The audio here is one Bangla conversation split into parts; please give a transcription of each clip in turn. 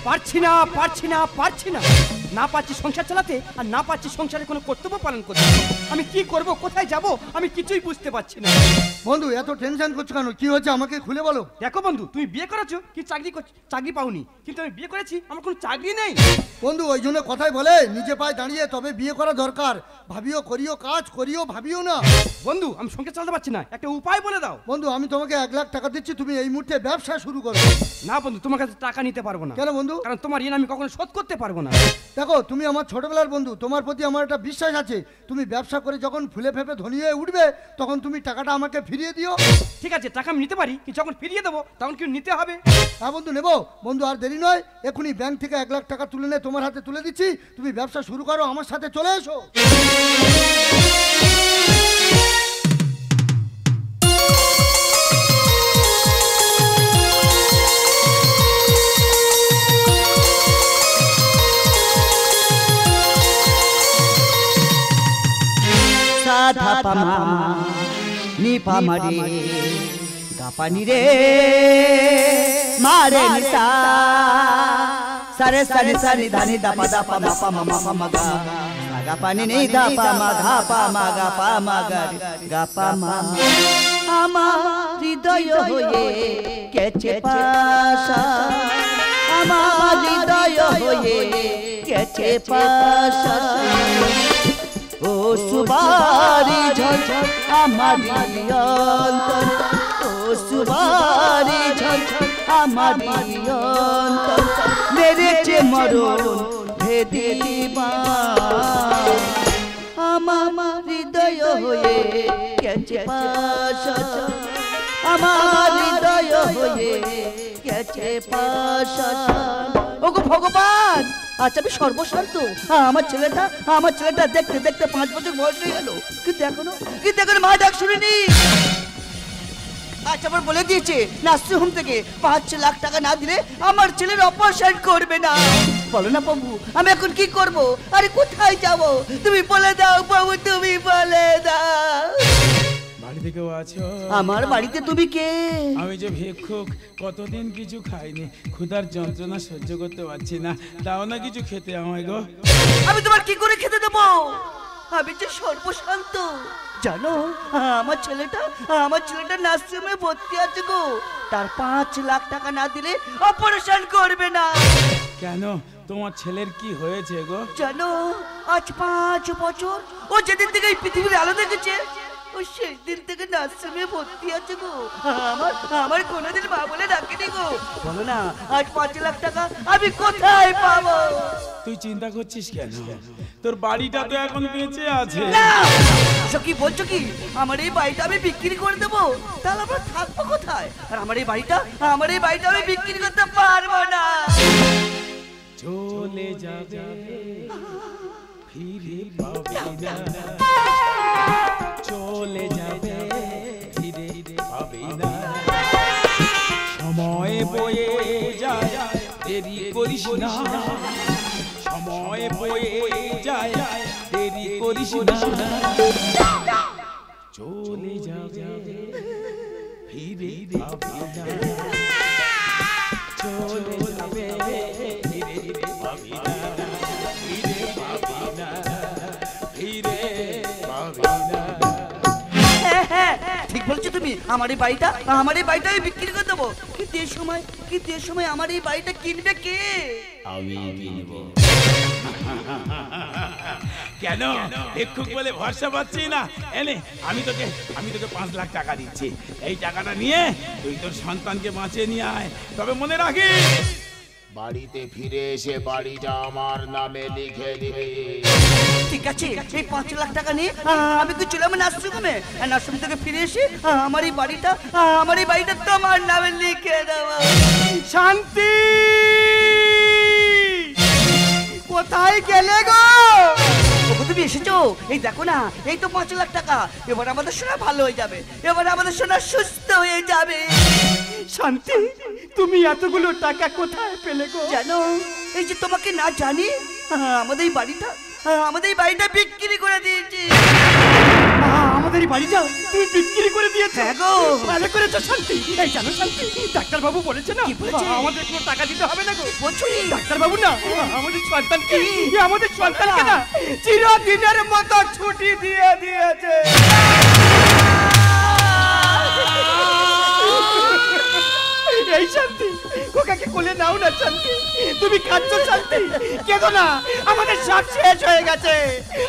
পারছি না পারছি না পারছি না, না পারছি সংসার চালাতে আর না পারছি সংসারে কোনো কর্তব্য পালন করতে। আমি কি করব, কোথায় যাব, আমি কিছুই বুঝতে পারছি না। বন্ধু এত টেনশন করছো কেন? কি হচ্ছে আমাকে খুলে বলো। দেখো বন্ধু, তুমি বিয়ে করেছো কি চাকরি পাওনি, কিন্তু আমি বিয়ে করেছি, আমার কোনো চাকরি নেই। বন্ধু ওই জন্য কথাই বলে নিজে পায়ে দাঁড়িয়ে তবে বিয়ে করা দরকার। ভাবিও করিও কাজ, করিও ভাবিও না। বন্ধু আমি সংসার চালাতে পারছি না, একটা উপায় বলে দাও। বন্ধু আমি তোমাকে 1 লাখ টাকা দিচ্ছি, তুমি এই মুহূর্তে ব্যবসা শুরু করো। না বন্ধু, তোমার কাছে টাকা নিতে পারবো না। কেন বন্ধু? কারণ তোমার ঋণ আমি কখনো শোধ করতে পারবো না। দেখো তুমি আমার ছোটবেলার বন্ধু, তোমার প্রতি আমার একটা বিশ্বাস আছে। তুমি ব্যবসা করে যখন ফুলে ফেপে ধনী হয়ে উঠবে তখন তুমি টাকাটা আমাকে ফিরিয়ে দিও। ঠিক আছে, টাকা আমি নিতে পারি, কি যখন ফিরিয়ে দেবো তখন কি নিতে হবে? হ্যাঁ বন্ধু নেবো। বন্ধু আর দেরি নয়, এখনই ব্যাংক থেকে 1 লাখ টাকা তুলে নিয়ে তোমার হাতে তুলে দিচ্ছি। তুমি ব্যবসা শুরু করো, আমার সাথে চলে এসো। সাধা পামা নি পামারে গাপানি রে মারে নিসা সারে সারে সারে ধানি দাপা দাপা মাপা মামা মামা গা গাপানি নি দাপা মা ঘাপা মা গাপা মা গাপা মা আমার হৃদয় হয়ে কেচে পাশা, আমার হৃদয় হয়ে কেচে পাশা। ও সুবারি ঝড় আমার অন্তর, ও সুবারি ঝড় আমার অন্তর মেরেছে মরণ ভেদি দিবা। আমার হৃদয় হয়ে গেছে পাশা, আমার হৃদয় হয়ে গেছে পাশা। ওগো ভগবান, আচ্ছা আমি সর্বশান্ত, আমার ছেলেটা দেখতে দেখতে 5 বছর বয়স হয়ে গেল, কিন্তু এখনো মা ডাক শুনিনি। আচ্ছা আবার বলে দিয়েছে নার্সিং হোম থেকে 5 লাখ টাকা না দিলে আমার ছেলের অপারেশন করবে না। বলো না প্রভু, আমি এখন কি করব? আরে কোথায় যাব? তুমি বলে দাও প্রভু, তুমি বলে দাও। বাড়িতে কেউ আছো? আমার বাড়িতে তুমি কে? আমি যে ভিক্ষুক, কতদিন কিছু খাইনি, ক্ষুধার যন্ত্রণা সহ্য করতে পারছি না, তাও না কিছু খেতে আমায় গো। আমি তোমার কি করে খেতে দেবো? আমি যে সর্বশান্ত, জানো আমার ছেলেটা নার্সিংহোমে ভর্তি আছে গো। তার 5 লাখ টাকা না দিলে অপারেশন করবে না। কেন, তোমার ছেলের কি হয়েছে গো? জানো আজ 5 বছর ও যেদিন থেকে এই পৃথিবীর আলো দেখেছে, ও সেই দিন থেকে নার্সিংহোমে ভর্তি আছে গো। আমার কোনোদিন মা বলে ডাকেনি গো। বলো না আজ 5 লাখ টাকা আমি কোথায় পাবো? তুই চিন্তা করছিস কেন? তোর বাড়িটা তো এখন বেঁচে আছে। কি বলছো কি? আমার এই বাড়িটা আমি বিক্রি করে দেবো, তাহলে আমরা থাকবো কোথায়? আর আমার এই বাড়িটা আমি বিক্রি করতে পারবো না। চলে যাবে ফিরে পাবে না, চলে যাবে ফিরে পাবে না। সময় বয়ে যায় দেরি করিস না, সময় বয়ে যায় দেরি করিস না। চলে যাবে ফিরে পাবে না, চলে যাবে ফিরে পাবে না, ফিরে পাবে না, ফিরে পাবে না। ঠিক বলছো তুমি। আমার এই বাড়িটা আমি বিক্রি করে দেবো, কিন্তু এই সময় আমার এই বাড়িটা কিনবে কে? আমি কিনবো। কেন ভিক্ষুক বলে ভরসা পাচ্ছি না? এনে আমি তোকে 5 লাখ টাকা দিচ্ছি, এই টাকাটা নিয়ে তুই তোর সন্তানকে বাঁচিয়ে নিয়ে আয়। তবে মনে রাখিস, বাড়িতে ফিরে এসে বাড়িটা আমার নামে লিখে দিবি। ঠিক আছে, এই 5 লাখ টাকা নিয়ে আমি তো চলে যাবো নার্সিংহোমে। নার্সিংহোম থেকে ফিরে এসে আমার এই বাড়িটা তোমার নামে লিখে দেবো। শান্তি, কোথায় গেলে গো? তুমি এসেছো, এই দেখো না, এই তো 5 লাখ টাকা। এবার আমাদের সোনা ভালো হয়ে যাবে, এবার আমাদের সোনা সুস্থ হয়ে যাবে। শান্তি, তুমি এতগুলো টাকা কোথায় পেলে গো? জানো, এই যে তোমাকে না জানি, আমাদের এই বাড়িটা বিক্রি করে দিয়েছি। আমাদের আমাদের বাড়ি যাও তুমি বিক্রি করে দিয়েছো। হ্যাঁ গো। ভালো করেছো শান্তি। এই জানো শান্তি, ডাক্তার বাবু বলেছে না কি বলেছে? আমাদের কোনো টাকা দিতে হবে না গো। বলছো কি? ডাক্তার বাবু না আমাদের সন্তানকে না চিরদিনের মতো ছুটি দিয়ে দিয়েছে। এই শান্তি, খোকাকে কোলে নাও না শান্তি। তুমি কাঁদছো শান্তি, কেঁদো না, আমাদের সব শেষ হয়ে গেছে।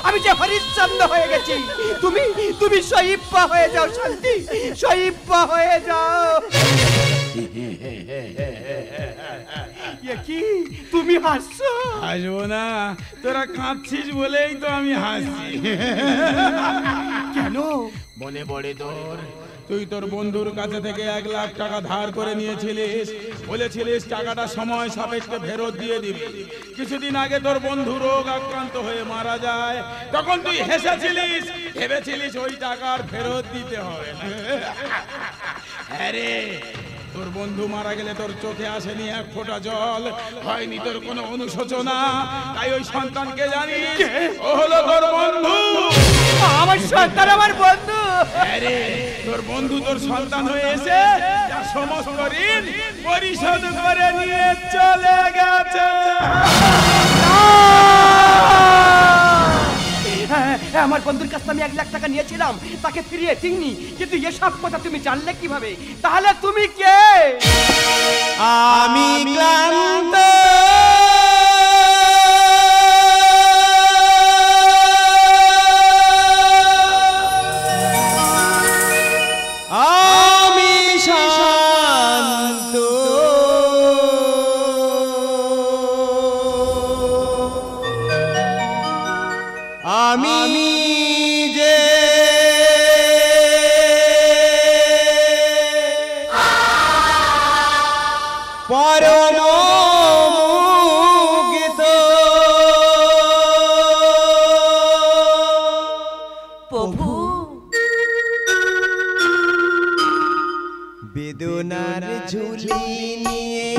আমি যে হরিশ্চন্দ্র হয়ে গেছি, তুমি শহীদপা হয়ে যাও শান্তি, শহীদপা হয়ে যাও। কি তুমি হাসছো? হাসবো না, তোরা কাঁদছিস বলেই তো আমি হাসছি। কেন? মনে পড়ে তুই তোর বন্ধুর কাছে থেকে 1 লাখ টাকা ধার করে নিয়েছিলিস, বলেছিলিস টাকাটা সময় সাপেক্ষে ফেরত দিয়ে দিবি। কিছুদিন আগে তোর বন্ধু রোগ আক্রান্ত হয়ে মারা যায়, তখন তুই হেসেছিলিস, ভেবেছিলিস ওই টাকার ফেরত দিতে হবে না। আরে তোর বন্ধু মারা গেলে তোর চোখে আসেনি এক ফোঁটা জল, হয়নি তোর কোনো অনুশোচনা, তাই ওই সন্তানকে জানিস ও হলো তোর বন্ধু। আমার সন্তান আমার বন্ধু। আরে তোর বন্ধু তোর সন্তান হয়ে এসে তার সমস্ত ঋণ পরিশোধ করে নিয়ে চলে গেছে। আমার বন্ধুর কাছ থেকে আমি 1 লাখ টাকা নিয়েছিলাম, তাকে ফিরিয়ে দিইনি, কিন্তু এসব কথা তুমি জানলে কিভাবে? তাহলে তুমি কে? আমি ক্লান্ত আমি শান্ত আমি যে পরম মুগ্ধ প্রভু বেদনার ঝুলি নিয়ে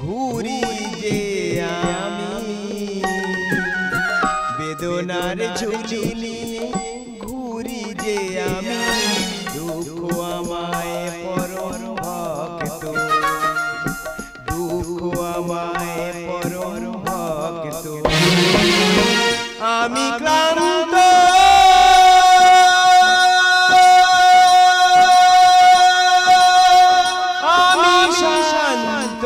ঘুরি যে আমি, বেদনার ঝুলি নিয়ে ঘুরি যে আমি, দুঃখ আমায় পরম ভক্ত, দুঃখ আমায় পরম ভক্ত, আমি ক্লান্ত আমি শান্ত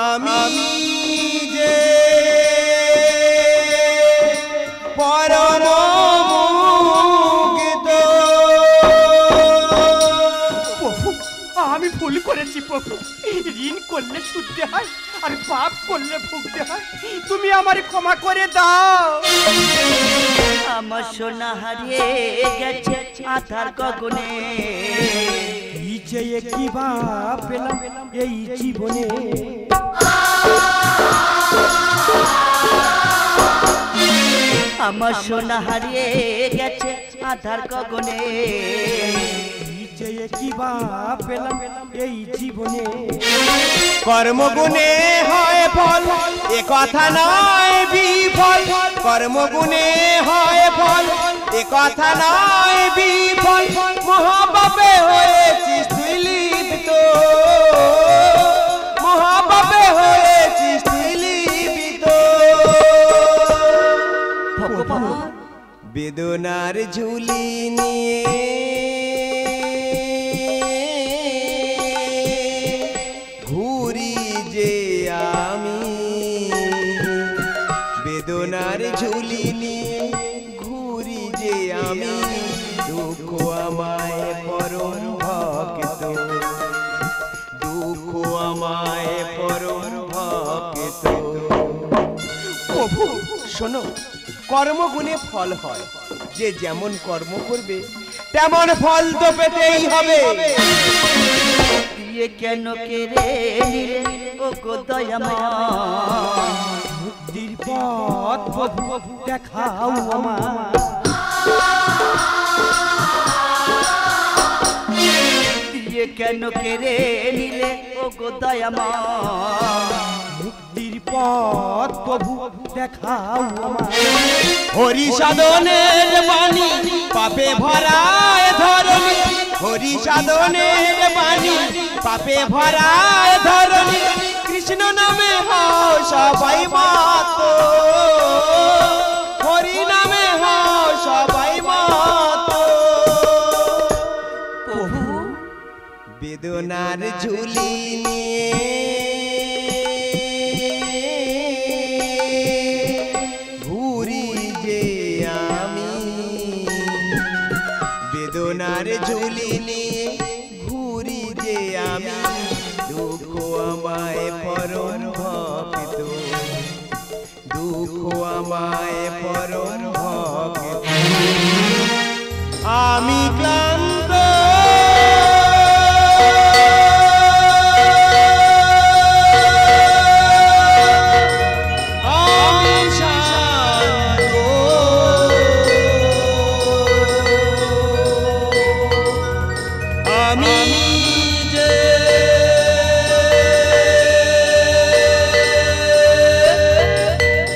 আমি যে পরম মুগ্ধ। প্রভু আমি ভুল করেছি প্রভু, ঋণ করলে শুদ্ধ হয় আর পাপ করলে ভুগতে হয়, তুমি আমারে ক্ষমা করে দাও। আমার সোনা হারিয়ে গেছে আধার গগনে, কি চেয়ে কি বা পেলাম এই জীবনে, আমার সোনা হারিয়ে গেছে আধার গগনে, কি চেয়ে কি বা পেলাম এই জীবনে। কর্মগুণে হয় ফল, এ কথা নয় বিফল, কর্মগুণে হয় ফল, এ কথা নয় বিফল, মহাপাপে হয়েছিস তুই লিপ্ত, মহাপাপে হয়েছিস তুই লিপ্ত। ভগবান বেদনার ঝুলি নিয়ে ঘুরি যে আমি, বেদনার ঝুলি নিয়ে ঘুরি যে আমি, দুঃখ আমায় পরম ভক্ত, দুঃখ আমায় পরম ভক্ত। প্রভু শোনো, কর্মগুণে ফল হয়, যে যেমন কর্ম করবে তেমন ফল তো পেতেই হবে। দিয়ে কেন কেড়ে নিলে ও গো দয়াময়, মুক্তির পথ প্রভু দেখাও আমার, দিয়ে কেন কেড়ে নিলে ও গো দয়াময় মুক্তির পথ প্রভু দেখাও আমায় হরি সাধনের বাণী পাপে ভরায় ধরণী, হরি সাধনের বাণী পাপে ভরায় ধরণী, কৃষ্ণ নামে হও সবাই মাতো, হরি নামে হও সবাই মাতো। প্রভু বেদনার ঝুলি নিয়ে ঘুরি যে আমি, বেদনার ঝুলি নিয়ে ঘুরি যে আমি, দুঃখ আমায় পরম ভক্ত, দুঃখ আমায় পরম ভক্ত, আমি ক্লান্ত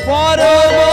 পরম